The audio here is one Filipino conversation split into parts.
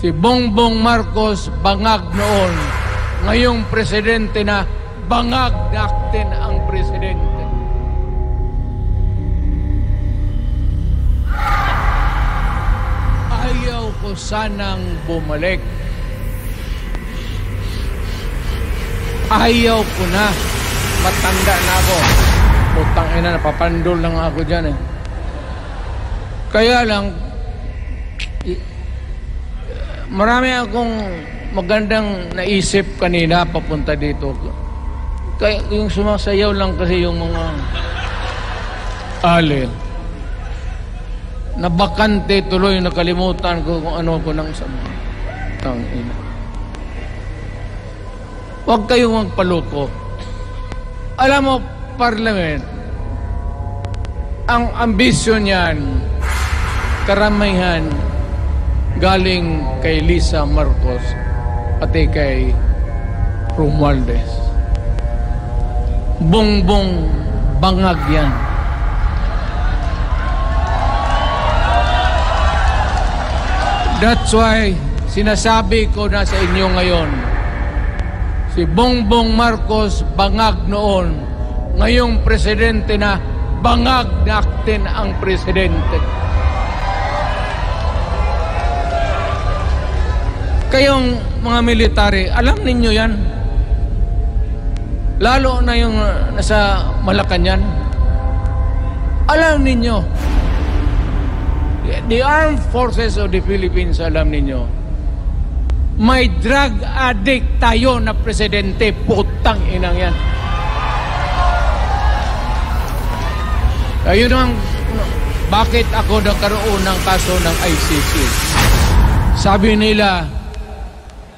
Si Bongbong Marcos bangag noon, ngayong presidente na bangag natin ang presidente. Ayaw ko sanang bumalik. Ayaw ko na. Matanda na ako. Putang ina, napapandol lang ako dyan eh. Kaya lang, marami akong magandang naisip kanina papunta dito. Kaya yung sumasayaw lang kasi yung mga alin. Nabakante tuloy, nakalimutan ko kung ano ko nang sama. Tangina. Huwag kayong magpaloko. Alam mo, Parliament, ang ambisyon niyan, karamihan galing kay Lisa Marcos pati kay Romualdez. Bongbong bangag yan. That's why sinasabi ko na sa inyo ngayon, si Bongbong Marcos bangag noon, ngayong presidente na bangag natin ang presidente. Kayong mga military, alam ninyo yan. Lalo na yung nasa Malacanang. Alam ninyo. The Armed Forces of the Philippines, alam ninyo. May drug addict tayo na presidente. Putang inang yan. Ayun ang bakit ako nagkaroon ng kaso ng ICC. Sabi nila,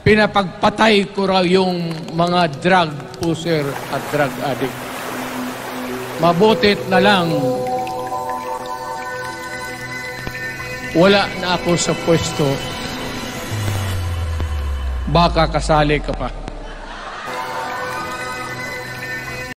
pinapagpatay ko raw yung mga drug user at drug addict. Mabutit na lang wala na ako sa pwesto. Baka kasali ka pa.